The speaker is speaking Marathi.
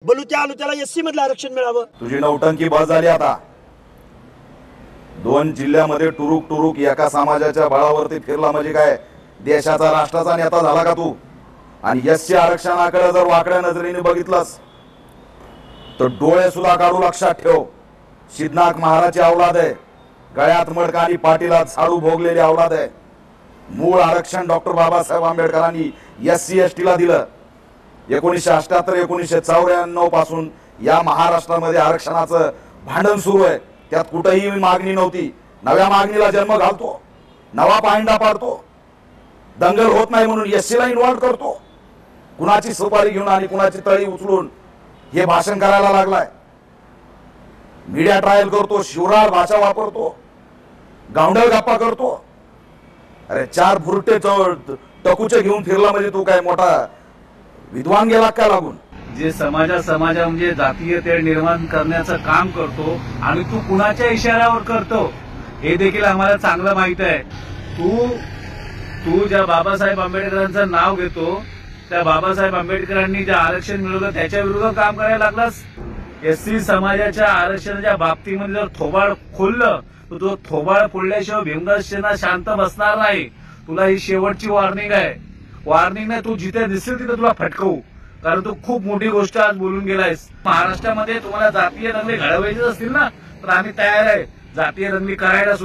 बलुत्या आलुत्याला एससी मधलं आरक्षण मिळावं। तुझी नौटंकी बस झाली आता। 2 जिल्ह्यामध्ये टुरुक टुरुक एका समाजाच्या बळावरती फिरला म्हणजे काय देशाचा राष्ट्राचा नेता झाला का तू? आणि एससी आरक्षणाकडे जर वाकड्या नजरेने बघितलंस तर डोळे सुद्धा काढू लक्षात ठेव। सिद्धनाथ महाराजची औलाद आहे, गळ्यात मडका आणि पाटीला झाडू भोगलेली औलाद आहे। मूळ आरक्षण डॉक्टर बाबासाहेब आंबेडकरांनी एससी एसटी ला दिलं। 1978 1994 पासून या महाराष्ट्रामध्ये आरक्षणाचं भांडण सुरू आहे। त्यात कुठेही मागणी नव्हती। नव्या मागणीला जन्म घालतो, नवा पायंडा पाडतो, दंगल होत नाही म्हणून एससीला इन्व्हॉल्व करतो। कुणाची सुपारी घेऊन आणि कुणाची तळी उचलून हे भाषण करायला लागलाय। मीडिया ट्रायल करतो, शिवराळ भाषा वापरतो, गावंढळ गप्पा करतो। अरे 4 भुरटे टकूचे घेऊन फिरला म्हणजे तू काय मोठा विद्वान गेला काय लागून? जे समाजा म्हणजे जातीय तेढ निर्माण करण्याचं काम करतो आणि तू कुणाच्या इशाऱ्यावर करतो हे देखील आम्हाला चांगलं माहित आहे। तू ज्या बाबासाहेब आंबेडकरांचं नाव घेतो त्या बाबासाहेब आंबेडकरांनी जे आरक्षण मिळवलं त्याच्या विरोधात काम करायला लागलास। एससी समाजाच्या आरक्षणाच्या बाबतीमध्ये जर थोबाड खोललं तर तो थोबाड फोडल्याशिवाय भीमराव सेना शांत बसणार नाही। तुला ही शेवटची वॉर्निंग आहे। वॉर्निंग नाही, तू जिथे दिसेल तिथे तुला फटकवू, कारण तू खूप मोठी गोष्ट आज बोलून गेलायस। महाराष्ट्रामध्ये तुम्हाला जातीय दंगली घडवायचे असतील ना तर आम्ही तयार आहे जातीय दंगली करायला।